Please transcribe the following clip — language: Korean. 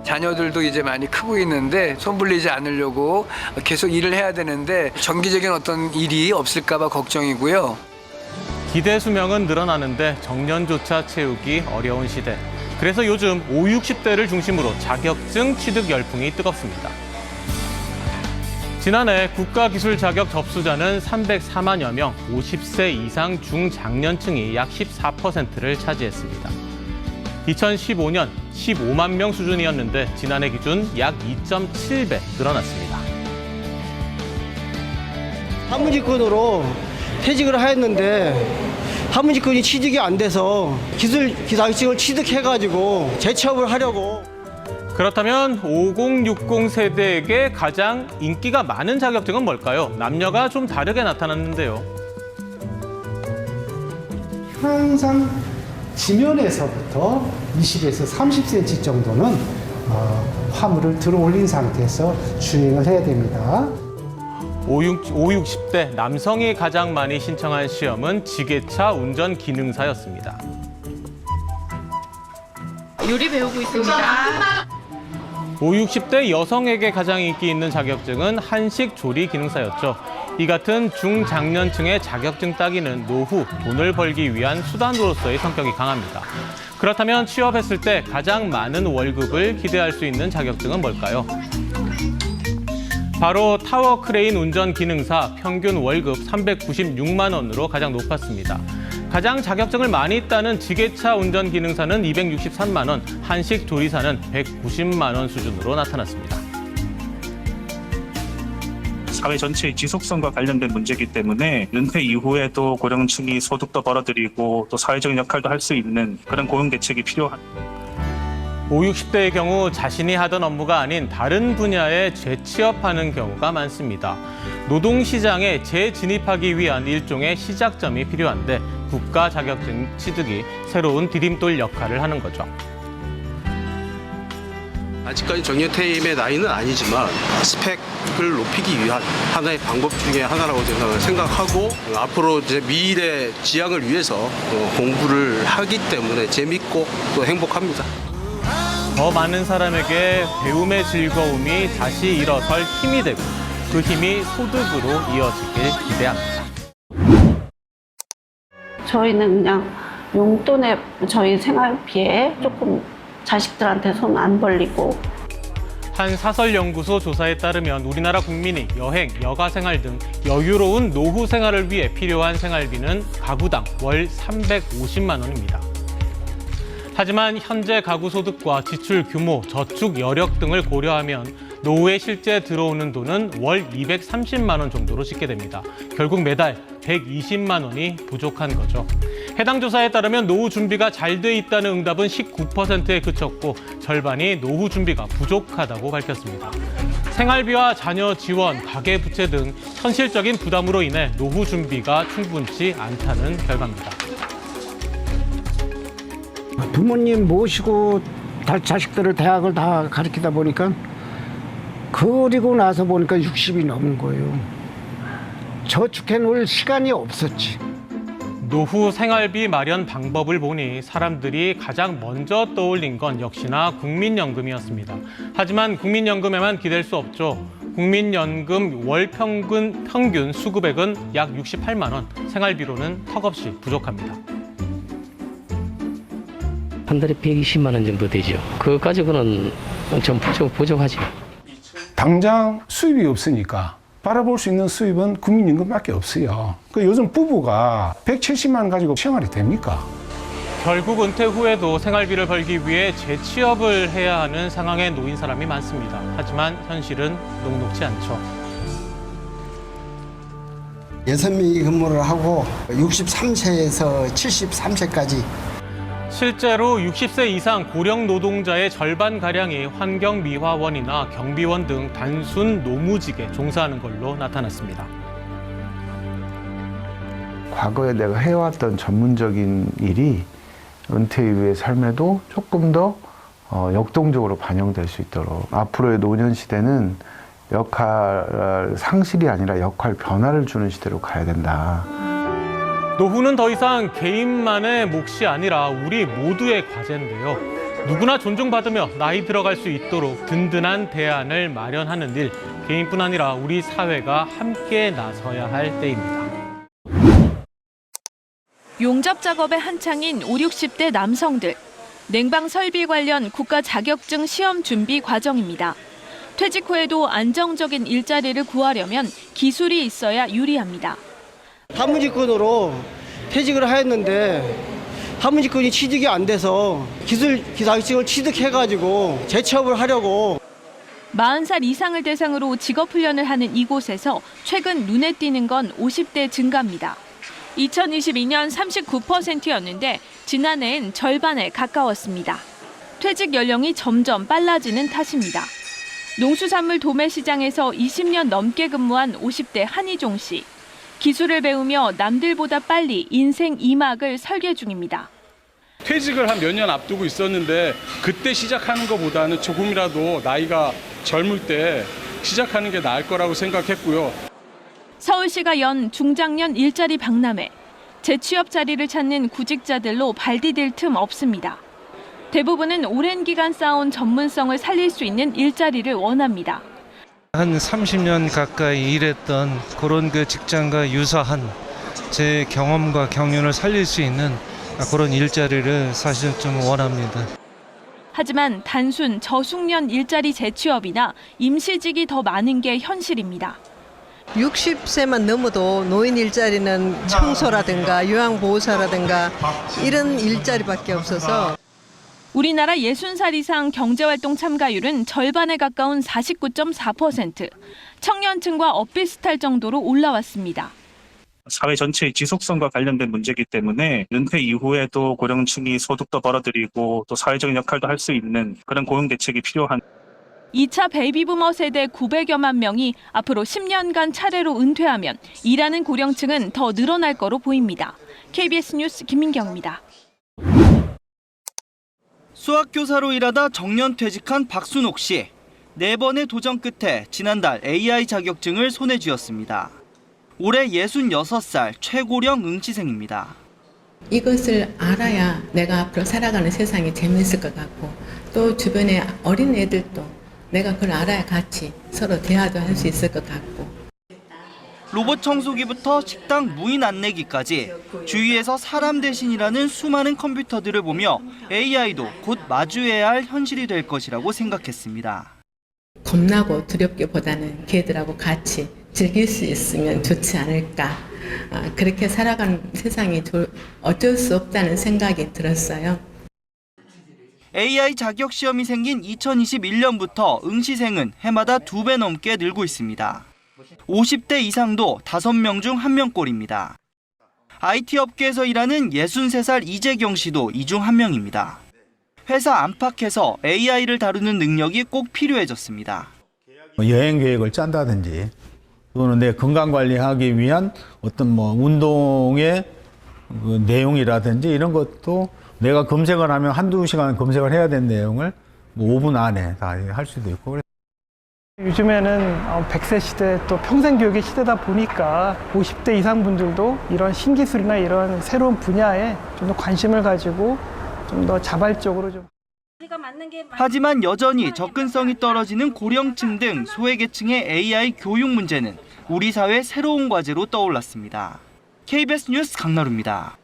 자녀들도 이제 많이 크고 있는데 손 불리지 않으려고 계속 일을 해야 되는데 정기적인 어떤 일이 없을까 봐 걱정이고요. 기대 수명은 늘어나는데 정년조차 채우기 어려운 시대. 그래서 요즘 5, 60대를 중심으로 자격증 취득 열풍이 뜨겁습니다. 지난해 국가기술 자격 접수자는 304만여 명, 50세 이상 중장년층이 약 14%를 차지했습니다. 2015년 15만 명 수준이었는데 지난해 기준 약 2.7배 늘어났습니다. 한문직군으로 퇴직을 하였는데 한문직군이 취직이 안 돼서 기술 자격증을 취득해가지고 재취업을 하려고. 그렇다면 5060 세대에게 가장 인기가 많은 자격증은 뭘까요? 남녀가 좀 다르게 나타났는데요. 항상 지면에서부터 20에서 30cm 정도는 화물을 들어 올린 상태에서 주행을 해야 됩니다. 5, 60대 남성이 가장 많이 신청한 시험은 지게차 운전 기능사였습니다. 요리 배우고 있습니다. 5, 60대 여성에게 가장 인기 있는 자격증은 한식 조리 기능사였죠. 이 같은 중장년층의 자격증 따기는 노후, 돈을 벌기 위한 수단으로서의 성격이 강합니다. 그렇다면 취업했을 때 가장 많은 월급을 기대할 수 있는 자격증은 뭘까요? 바로 타워 크레인 운전 기능사 평균 월급 396만 원으로 가장 높았습니다. 가장 자격증을 많이 따는 지게차 운전 기능사는 263만 원, 한식 조리사는 190만 원 수준으로 나타났습니다. 사회 전체의 지속성과 관련된 문제이기 때문에 은퇴 이후에도 고령층이 소득도 벌어들이고 또 사회적인 역할도 할 수 있는 그런 고용 대책이 필요합니다. 5, 60대의 경우 자신이 하던 업무가 아닌 다른 분야에 재취업하는 경우가 많습니다. 노동시장에 재진입하기 위한 일종의 시작점이 필요한데 국가 자격증 취득이 새로운 디딤돌 역할을 하는 거죠. 아직까지 정년퇴임의 나이는 아니지만 스펙을 높이기 위한 하나의 방법 중에 하나라고 생각하고 앞으로 이제 미래 지향을 위해서 공부를 하기 때문에 재밌고 또 행복합니다. 더 많은 사람에게 배움의 즐거움이 다시 일어설 힘이 되고 그 힘이 소득으로 이어지길 기대합니다. 저희는 그냥 용돈에 저희 생활비에 조금 자식들한테 손 안 벌리고. 한 사설연구소 조사에 따르면 우리나라 국민이 여행, 여가생활 등 여유로운 노후 생활을 위해 필요한 생활비는 가구당 월 350만 원입니다. 하지만 현재 가구 소득과 지출 규모, 저축 여력 등을 고려하면 노후에 실제 들어오는 돈은 월 230만 원 정도로 찍게 됩니다. 결국 매달 120만 원이 부족한 거죠. 해당 조사에 따르면 노후 준비가 잘 돼 있다는 응답은 19%에 그쳤고 절반이 노후 준비가 부족하다고 밝혔습니다. 생활비와 자녀 지원, 가계 부채 등 현실적인 부담으로 인해 노후 준비가 충분치 않다는 결과입니다. 부모님 모시고 자식들을 대학을 다 가르치다 보니까 그리고 나서 보니까 60이 넘은 거예요. 저축해 놓을 시간이 없었지. 노후 생활비 마련 방법을 보니 사람들이 가장 먼저 떠올린 건 역시나 국민연금이었습니다. 하지만 국민연금에만 기댈 수 없죠. 국민연금 월 평균 수급액은 약 68만 원, 생활비로는 턱없이 부족합니다. 한 달에 120만 원 정도 되죠. 그거 가지고는 좀 부족하죠. 당장 수입이 없으니까 바라볼 수 있는 수입은 국민연금밖에 없어요. 요즘 부부가 170만 원 가지고 생활이 됩니까? 결국 은퇴 후에도 생활비를 벌기 위해 재취업을 해야 하는 상황에 놓인 사람이 많습니다. 하지만 현실은 녹록지 않죠. 6명이 근무를 하고 63세에서 73세까지. 실제로 60세 이상 고령 노동자의 절반가량이 환경미화원이나 경비원 등 단순 노무직에 종사하는 걸로 나타났습니다. 과거에 내가 해왔던 전문적인 일이 은퇴 이후의 삶에도 조금 더 역동적으로 반영될 수 있도록 앞으로의 노년 시대는 역할 상실이 아니라 역할 변화를 주는 시대로 가야 된다. 노후는 더 이상 개인만의 몫이 아니라 우리 모두의 과제인데요. 누구나 존중받으며 나이 들어갈 수 있도록 든든한 대안을 마련하는 일, 개인뿐 아니라 우리 사회가 함께 나서야 할 때입니다. 용접 작업에 한창인 50, 60대 남성들. 냉방 설비 관련 국가 자격증 시험 준비 과정입니다. 퇴직 후에도 안정적인 일자리를 구하려면 기술이 있어야 유리합니다. 사무직군으로 퇴직을 하였는데 사무직군이 취직이 안 돼서 기술 자격증을 취득해가지고 재취업을 하려고. 40살 이상을 대상으로 직업훈련을 하는 이곳에서 최근 눈에 띄는 건 50대 증가입니다. 2022년 39%였는데 지난해엔 절반에 가까웠습니다. 퇴직 연령이 점점 빨라지는 탓입니다. 농수산물 도매시장에서 20년 넘게 근무한 50대 한희종 씨. 기술을 배우며 남들보다 빨리 인생 2막을 설계 중입니다. 퇴직을 한 몇 년 앞두고 있었는데 그때 시작하는 것보다는 조금이라도 나이가 젊을 때 시작하는 게 나을 거라고 생각했고요. 서울시가 연 중장년 일자리 박람회. 재취업 자리를 찾는 구직자들로 발디딜 틈 없습니다. 대부분은 오랜 기간 쌓아온 전문성을 살릴 수 있는 일자리를 원합니다. 한 30년 가까이 일했던 그런 그 직장과 유사한 제 경험과 경륜을 살릴 수 있는 그런 일자리를 사실 좀 원합니다. 하지만 단순 저숙련 일자리 재취업이나 임시직이 더 많은 게 현실입니다. 60세만 넘어도 노인 일자리는 청소라든가 요양보호사라든가 이런 일자리밖에 없어서 우리나라 60살 이상 경제활동 참가율은 절반에 가까운 49.4%, 청년층과 엇비슷할 정도로 올라왔습니다. 사회 전체의 지속성과 관련된 문제이기 때문에 은퇴 이후에도 고령층이 소득도 벌어들이고 또 사회적인 역할도 할 수 있는 그런 고용 대책이 필요한 2차 베이비부머 세대 900여만 명이 앞으로 10년간 차례로 은퇴하면 일하는 고령층은 더 늘어날 거로 보입니다. KBS 뉴스 김민경입니다. 수학교사로 일하다 정년퇴직한 박순옥 씨. 4번의 도전 끝에 지난달 AI 자격증을 손에 쥐었습니다. 올해 66살 최고령 응시생입니다. 이것을 알아야 내가 앞으로 살아가는 세상이 재미있을 것 같고 또 주변에 어린 애들도 내가 그걸 알아야 같이 서로 대화도 할 수 있을 것 같고. 로봇 청소기부터 식당 무인 안내기까지 주위에서 사람 대신이라는 수많은 컴퓨터들을 보며 AI도 곧 마주해야 할 현실이 될 것이라고 생각했습니다. 겁나고 두렵기보다는 걔들하고 같이 즐길 수 있으면 좋지 않을까. 그렇게 살아가는 세상이 어쩔 수 없다는 생각이 들었어요. AI 자격 시험이 생긴 2021년부터 응시생은 해마다 2배 넘게 늘고 있습니다. 50대 이상도 5명 중 1명꼴입니다. IT 업계에서 일하는 63살 이재경 씨도 이 중 1명입니다. 회사 안팎에서 AI를 다루는 능력이 꼭 필요해졌습니다. 여행 계획을 짠다든지 또는 내 건강 관리하기 위한 어떤 운동의 그 내용이라든지 이런 것도 내가 검색을 하면 한두 시간 검색을 해야 되는 내용을 5분 안에 다 할 수도 있고. 요즘에는 100세 시대 또 평생교육의 시대다 보니까 50대 이상 분들도 이런 신기술이나 이런 새로운 분야에 좀 더 관심을 가지고 좀 더 자발적으로 좀. 하지만 여전히 접근성이 떨어지는 고령층 등 소외계층의 AI 교육 문제는 우리 사회 새로운 과제로 떠올랐습니다. KBS 뉴스 강나루입니다.